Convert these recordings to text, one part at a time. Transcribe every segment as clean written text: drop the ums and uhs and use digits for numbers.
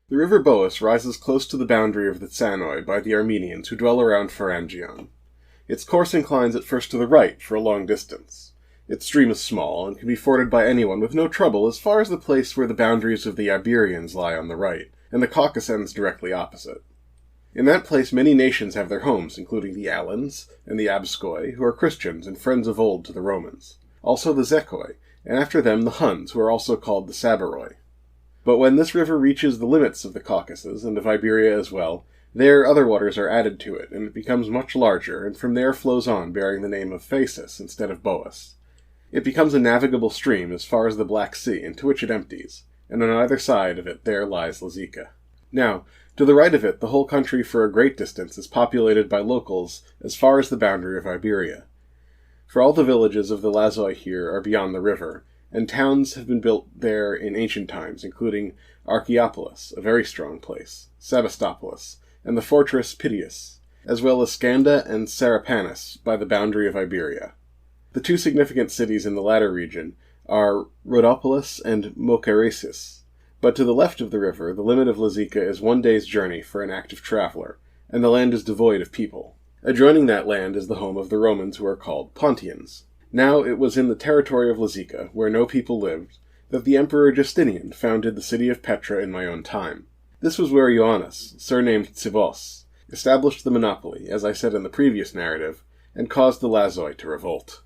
The river Boas rises close to the boundary of the Tsanoi by the Armenians who dwell around Pharangion. Its course inclines at first to the right for a long distance. Its stream is small and can be forded by anyone with no trouble as far as the place where the boundaries of the Iberians lie on the right, and the Caucasus ends directly opposite. In that place many nations have their homes, including the Alans and the Abskoi, who are Christians and friends of old to the Romans. Also the Zekoi, and after them the Huns, who are also called the Sabaroi. But when this river reaches the limits of the Caucasus, and of Iberia as well, there other waters are added to it, and it becomes much larger, and from there flows on bearing the name of Phasis instead of Boas. It becomes a navigable stream as far as the Black Sea, into which it empties, and on either side of it there lies Lazica. Now, to the right of it, the whole country for a great distance is populated by locals as far as the boundary of Iberia. For all the villages of the Lazoi here are beyond the river, and towns have been built there in ancient times, including Archaeopolis, a very strong place, Sebastopolis, and the fortress Pityus, as well as Scanda and Sarapanis by the boundary of Iberia. The two significant cities in the latter region are Rhodopolis and Mocharesis, but to the left of the river the limit of Lazica is 1 day's journey for an active traveler, and the land is devoid of people. Adjoining that land is the home of the Romans who are called Pontians. Now it was in the territory of Lazica, where no people lived, that the Emperor Justinian founded the city of Petra in my own time. This was where Ioannis, surnamed Tzibus, established the monopoly, as I said in the previous narrative, and caused the Lazoi to revolt.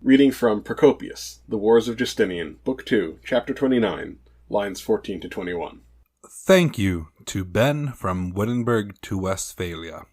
Reading from Procopius, The Wars of Justinian, Book 2, Chapter 29, lines 14 to 21. Thank you to Ben from Wittenberg to Westphalia.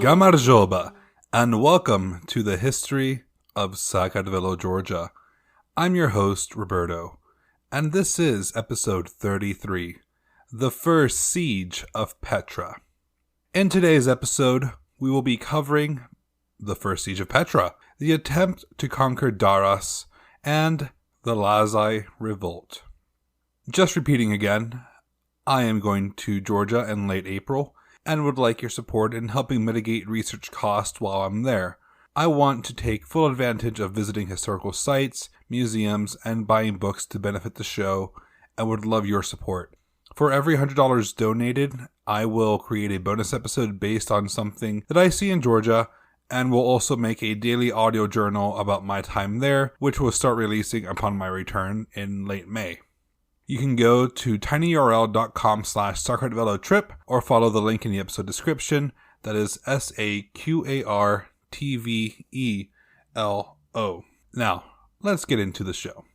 Gamarjoba, and welcome to the history of Saqartvelo, Georgia. I'm your host, Roberto, and this is episode 33, The First Siege of Petra. In today's episode, we will be covering the First Siege of Petra, the attempt to conquer Daras, and the Lazi revolt. Just repeating again, I am going to Georgia in late April, and would like your support in helping mitigate research costs while I'm there. I want to take full advantage of visiting historical sites, museums, and buying books to benefit the show, and would love your support. For every $100 donated, I will create a bonus episode based on something that I see in Georgia, and will also make a daily audio journal about my time there, which will start releasing upon my return in late May. You can go to tinyurl.com/Saqartvelo or follow the link in the episode description. That is SAQARTVELO. Now, let's get into the show.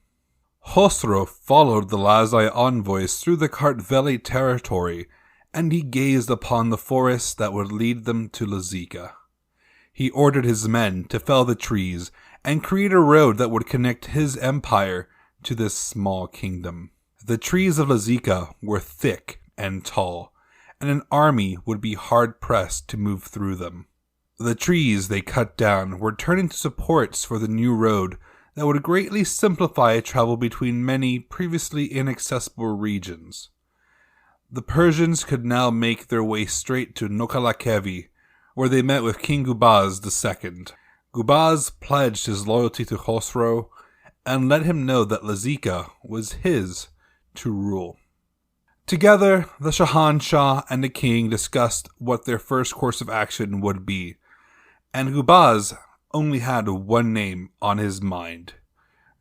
Khosrow followed the Lazi envoys through the Kartveli territory, and he gazed upon the forests that would lead them to Lazica. He ordered his men to fell the trees and create a road that would connect his empire to this small kingdom. The trees of Lazica were thick and tall, and an army would be hard-pressed to move through them. The trees they cut down were turned into supports for the new road that would greatly simplify travel between many previously inaccessible regions. The Persians could now make their way straight to Nokhalakevi, where they met with King Gubaz II. Gubaz pledged his loyalty to Khosrow and let him know that Lazica was his to rule. Together, the Shahanshah and the king discussed what their first course of action would be, and Gubaz only had one name on his mind: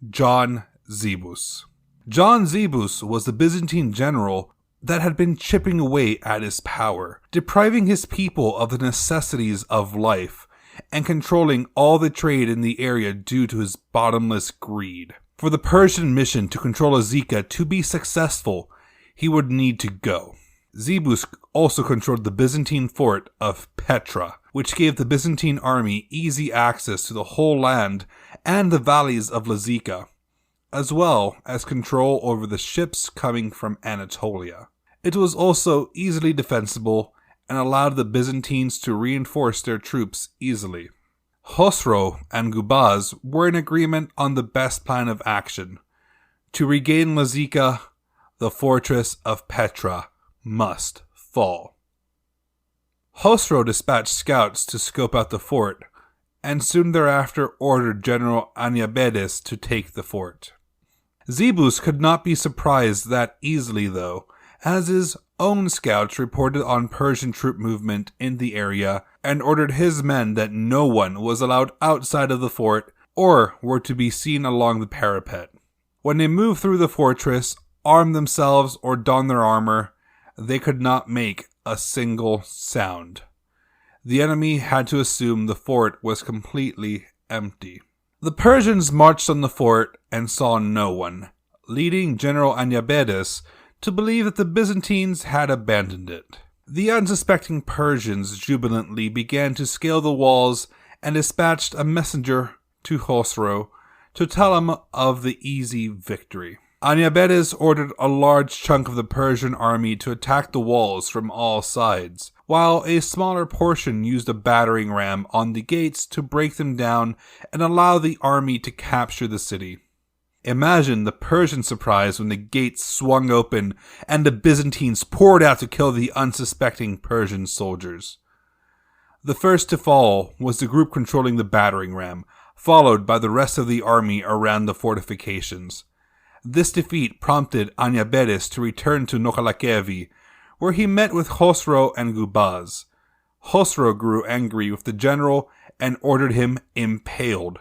John Tzibus. John Tzibus was the Byzantine general that had been chipping away at his power, depriving his people of the necessities of life, and controlling all the trade in the area due to his bottomless greed. For the Persian mission to control Azika to be successful, he would need to go. Tzibus also controlled the Byzantine fort of Petra, which gave the Byzantine army easy access to the whole land and the valleys of Lazica, as well as control over the ships coming from Anatolia. It was also easily defensible and allowed the Byzantines to reinforce their troops easily. Khosrow and Gubaz were in agreement on the best plan of action. To regain Lazica, the fortress of Petra must fall. Khosrow dispatched scouts to scope out the fort, and soon thereafter ordered General Anyabedes to take the fort. Tzibus could not be surprised that easily, though, as his own scouts reported on Persian troop movement in the area and ordered his men that no one was allowed outside of the fort or were to be seen along the parapet. When they moved through the fortress, armed themselves or donned their armor, they could not make a single sound. The enemy had to assume the fort was completely empty. The Persians marched on the fort and saw no one, leading General Anyabedes to believe that the Byzantines had abandoned it. The unsuspecting Persians jubilantly began to scale the walls and dispatched a messenger to Khosrow to tell him of the easy victory. Anyabedes ordered a large chunk of the Persian army to attack the walls from all sides, while a smaller portion used a battering ram on the gates to break them down and allow the army to capture the city. Imagine the Persian surprise when the gates swung open and the Byzantines poured out to kill the unsuspecting Persian soldiers. The first to fall was the group controlling the battering ram, followed by the rest of the army around the fortifications. This defeat prompted Anyabedes to return to Nokhalakevi, where he met with Khosrow and Gubaz. Khosrow grew angry with the general and ordered him impaled,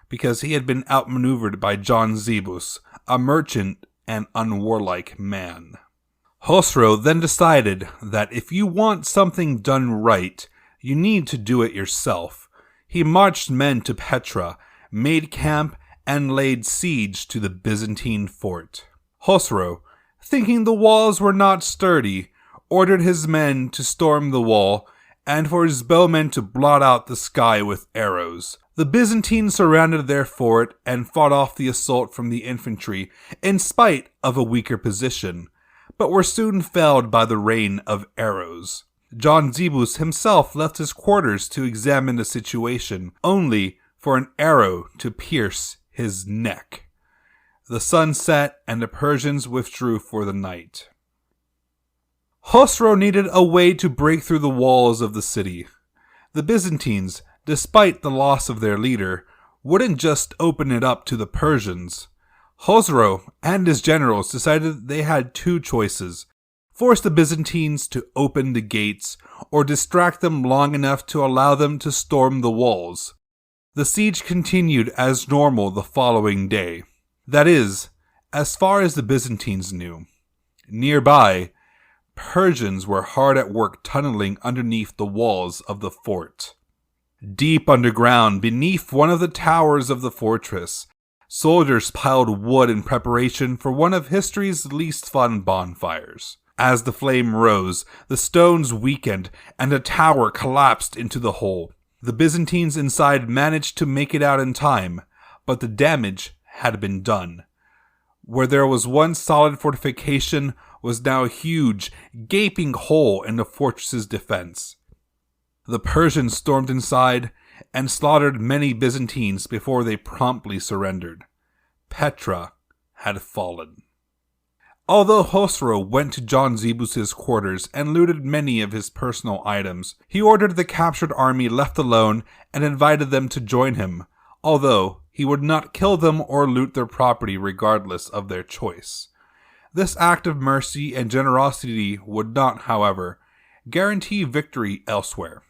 because he had been outmaneuvered by John Tzibus, a merchant and unwarlike man. Khosrow then decided that if you want something done right, you need to do it yourself. He marched men to Petra, made camp, and laid siege to the Byzantine fort. Khosrow, thinking the walls were not sturdy, ordered his men to storm the wall and for his bowmen to blot out the sky with arrows. The Byzantines surrounded their fort and fought off the assault from the infantry in spite of a weaker position, but were soon felled by the rain of arrows. John Tzibus himself left his quarters to examine the situation, only for an arrow to pierce his neck. The sun set and the Persians withdrew for the night. Khosrow needed a way to break through the walls of the city. The Byzantines, despite the loss of their leader, wouldn't just open it up to the Persians. Khosrow and his generals decided they had two choices: force the Byzantines to open the gates, or distract them long enough to allow them to storm the walls. The siege continued as normal the following day. That is, as far as the Byzantines knew. Nearby, Persians were hard at work tunneling underneath the walls of the fort. Deep underground, beneath one of the towers of the fortress, soldiers piled wood in preparation for one of history's least fun bonfires. As the flame rose, the stones weakened and the tower collapsed into the hole. The Byzantines inside managed to make it out in time, but the damage had been done. Where there was one solid fortification was now a huge, gaping hole in the fortress's defense. The Persians stormed inside and slaughtered many Byzantines before they promptly surrendered. Petra had fallen. Although Khosrow went to John Tzibus' quarters and looted many of his personal items, he ordered the captured army left alone and invited them to join him, although he would not kill them or loot their property regardless of their choice. This act of mercy and generosity would not, however, guarantee victory elsewhere.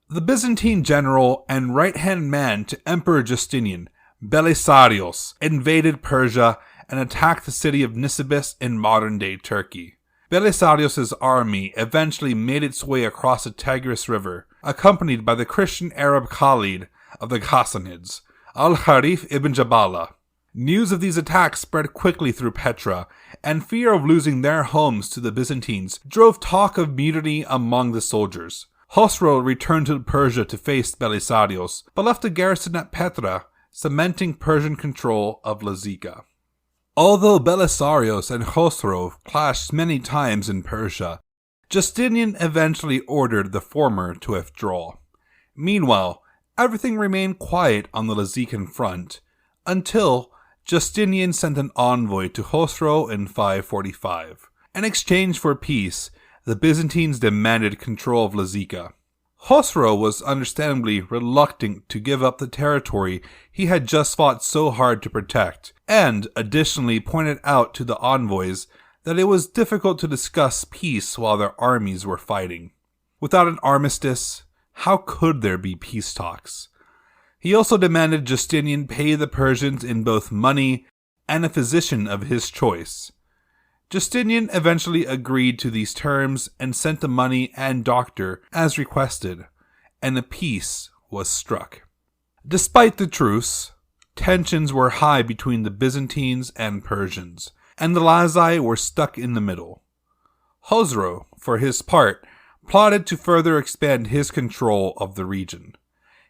The Byzantine general and right-hand man to Emperor Justinian, Belisarius, invaded Persia and attacked the city of Nisibis in modern-day Turkey. Belisarius' army eventually made its way across the Tigris River, accompanied by the Christian Arab Khalid of the Ghassanids, Al-Harith ibn Jabala. News of these attacks spread quickly through Petra, and fear of losing their homes to the Byzantines drove talk of mutiny among the soldiers. Khosrow returned to Persia to face Belisarius, but left a garrison at Petra, cementing Persian control of Lazica. Although Belisarius and Khosrow clashed many times in Persia, Justinian eventually ordered the former to withdraw. Meanwhile, everything remained quiet on the Lazican front, until Justinian sent an envoy to Khosrow in 545. In exchange for peace, the Byzantines demanded control of Lazica. Khosrow was understandably reluctant to give up the territory he had just fought so hard to protect, and additionally pointed out to the envoys that it was difficult to discuss peace while their armies were fighting. Without an armistice, how could there be peace talks? He also demanded Justinian pay the Persians in both money and a physician of his choice. Justinian eventually agreed to these terms and sent the money and doctor as requested, and a peace was struck. Despite the truce, tensions were high between the Byzantines and Persians, and the Lazi were stuck in the middle. Khosrow, for his part, plotted to further expand his control of the region.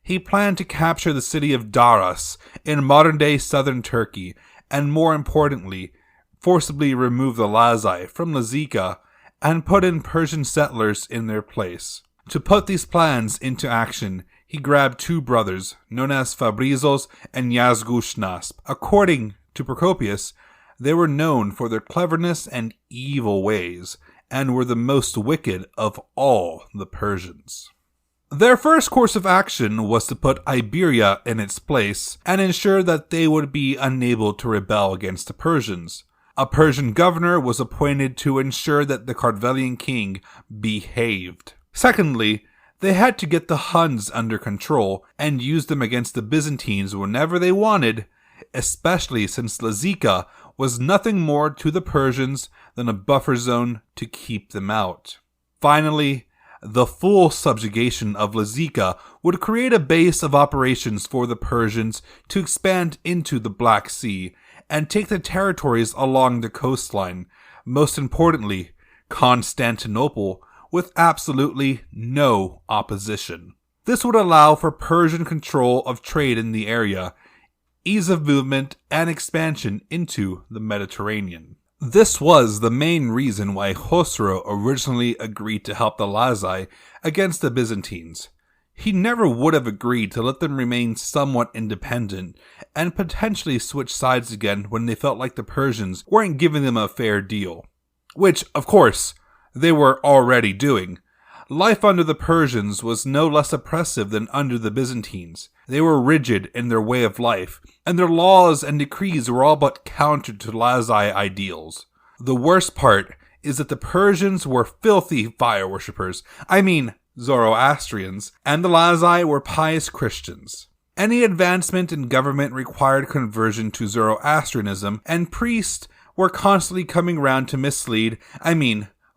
He planned to capture the city of Daras in modern-day southern Turkey, and more importantly, forcibly remove the Lazi from Lazica and put in Persian settlers in their place. To put these plans into action, he grabbed two brothers, known as Fabrizos and Yazgushnas. According to Procopius, they were known for their cleverness and evil ways, and were the most wicked of all the Persians. Their first course of action was to put Iberia in its place and ensure that they would be unable to rebel against the Persians. A Persian governor was appointed to ensure that the Kartvelian king behaved. Secondly, they had to get the Huns under control and use them against the Byzantines whenever they wanted, especially since Lazica was nothing more to the Persians than a buffer zone to keep them out. Finally, the full subjugation of Lazica would create a base of operations for the Persians to expand into the Black Sea and take the territories along the coastline, most importantly, Constantinople, with absolutely no opposition. This would allow for Persian control of trade in the area, ease of movement, and expansion into the Mediterranean. This was the main reason why Khosrow originally agreed to help the Lazi against the Byzantines. He never would have agreed to let them remain somewhat independent and potentially switch sides again when they felt like the Persians weren't giving them a fair deal. Which, of course, they were already doing. Life under the Persians was no less oppressive than under the Byzantines. They were rigid in their way of life, and their laws and decrees were all but counter to Lazi ideals. The worst part is that the Persians were filthy fire worshippers, Zoroastrians, and the Lazi were pious Christians. Any advancement in government required conversion to Zoroastrianism, and priests were constantly coming round to mislead,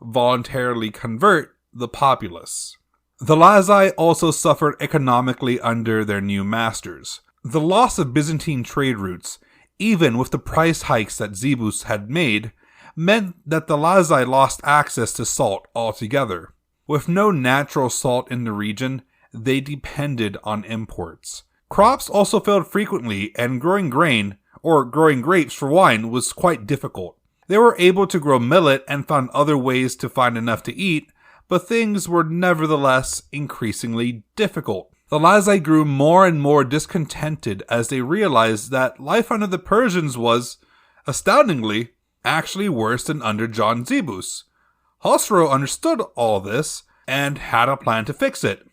voluntarily convert the populace. The Lazi also suffered economically under their new masters. The loss of Byzantine trade routes, even with the price hikes that Tzibus had made, meant that the Lazi lost access to salt altogether. With no natural salt in the region, they depended on imports. Crops also failed frequently, and growing grain, or growing grapes for wine, was quite difficult. They were able to grow millet and found other ways to find enough to eat, but things were nevertheless increasingly difficult. The Lazi grew more and more discontented as they realized that life under the Persians was, astoundingly, actually worse than under John Tzibus. Khosrow understood all this and had a plan to fix it.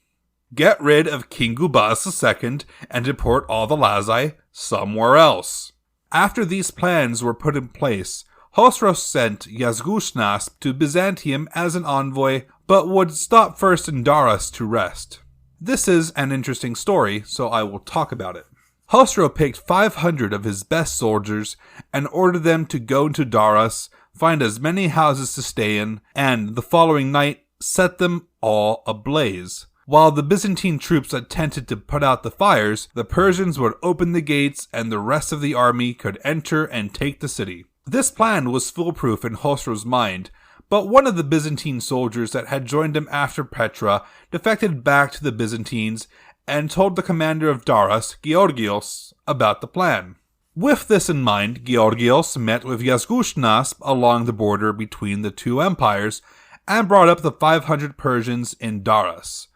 Get rid of King Gubaz II and deport all the Lazi somewhere else. After these plans were put in place, Khosrow sent Yazgushnas to Byzantium as an envoy, but would stop first in Daras to rest. This is an interesting story, so I will talk about it. Khosrow picked 500 of his best soldiers and ordered them to go into Daras, find as many houses to stay in, and the following night set them all ablaze. While the Byzantine troops attempted to put out the fires, the Persians would open the gates and the rest of the army could enter and take the city. This plan was foolproof in Khosrow's mind, but one of the Byzantine soldiers that had joined him after Petra defected back to the Byzantines and told the commander of Daras, Georgios, about the plan. With this in mind, Georgios met with Yazgushnas along the border between the two empires and brought up the 500 Persians in Daras.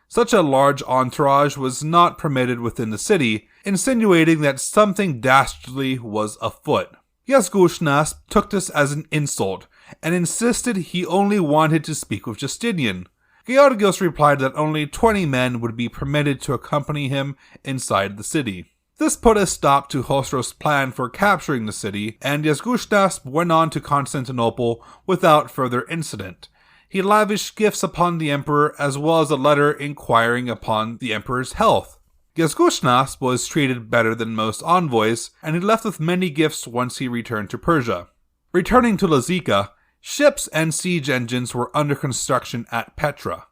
Such a large entourage was not permitted within the city, insinuating that something dastardly was afoot. Yazgushnas took this as an insult and insisted he only wanted to speak with Justinian. Georgios replied that only 20 men would be permitted to accompany him inside the city. This put a stop to Khosrow's plan for capturing the city, and Yazgushnas went on to Constantinople without further incident. He lavished gifts upon the emperor as well as a letter inquiring upon the emperor's health. Yazgushnas was treated better than most envoys, and he left with many gifts once he returned to Persia. Returning to Lazica, ships and siege engines were under construction at Petra.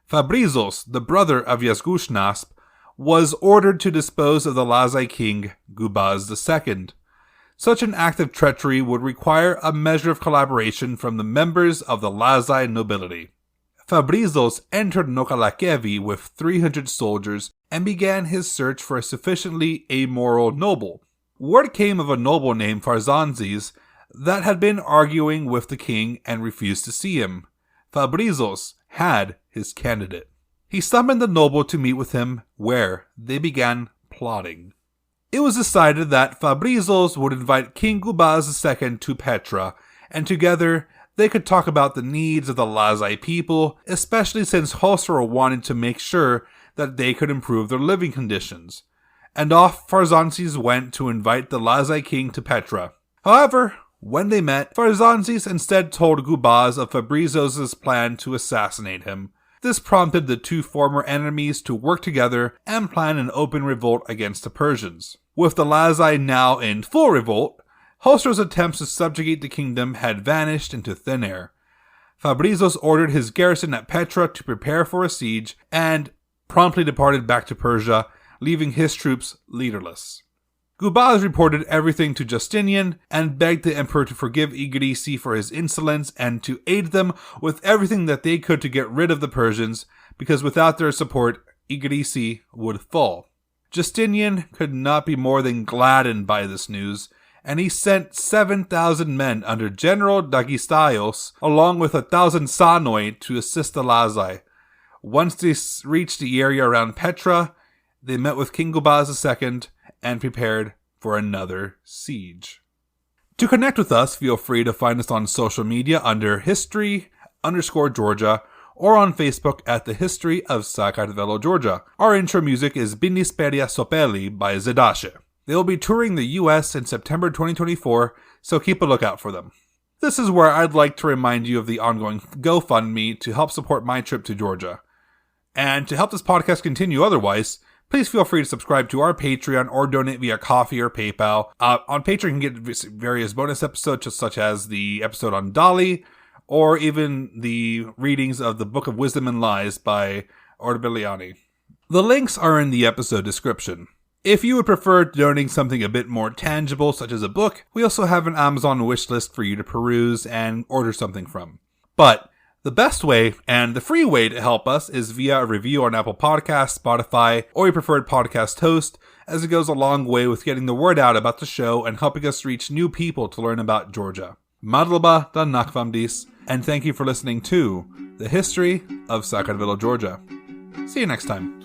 Fabrizos, the brother of Yazgushnas, was ordered to dispose of the Lazi king, Gubaz II. Such an act of treachery would require a measure of collaboration from the members of the Lazi nobility. Fabrizos entered Nokhalakevi with 300 soldiers and began his search for a sufficiently amoral noble. Word came of a noble named Pharzanzes that had been arguing with the king and refused to see him. Fabrizos had his candidate. He summoned the noble to meet with him, where they began plotting. It was decided that Fabrizos would invite King Gubaz II to Petra, and together they could talk about the needs of the Lazi people, especially since Khosrow wanted to make sure that they could improve their living conditions. And off Pharzanzes went to invite the Lazi king to Petra. However, when they met, Pharzanzes instead told Gubaz of Fabrizos' plan to assassinate him. This prompted the two former enemies to work together and plan an open revolt against the Persians. With the Lazi now in full revolt, Khosrow's attempts to subjugate the kingdom had vanished into thin air. Fabrizos ordered his garrison at Petra to prepare for a siege and promptly departed back to Persia, leaving his troops leaderless. Gubaz reported everything to Justinian and begged the emperor to forgive E33 for his insolence and to aid them with everything that they could to get rid of the Persians, because without their support, E33 would fall. Justinian could not be more than gladdened by this news, and he sent 7,000 men under General Dagistaios along with 1,000 Sanoi to assist the Lazi. Once they reached the area around Petra, they met with King Gubaz II and prepared for another siege. To connect with us, feel free to find us on social media under history_Georgia or on Facebook at the History of Saqartvelo, Georgia. Our intro music is Bindisperia Sopeli by Zedashe. They will be touring the US in September 2024, so keep a lookout for them. This is where I'd like to remind you of the ongoing GoFundMe to help support my trip to Georgia. And to help this podcast continue otherwise, please feel free to subscribe to our Patreon or donate via Coffee or PayPal. On Patreon, you can get various bonus episodes, such as the episode on Dali, or even the readings of the Book of Wisdom and Lies by Orbeliani. The links are in the episode description. If you would prefer donating something a bit more tangible, such as a book, we also have an Amazon wishlist for you to peruse and order something from. But the best way and the free way to help us is via a review on Apple Podcasts, Spotify, or your preferred podcast host, as it goes a long way with getting the word out about the show and helping us reach new people to learn about Georgia. Madlaba da Nakvamdis, and thank you for listening to The History of Saqartvelo, Georgia. See you next time.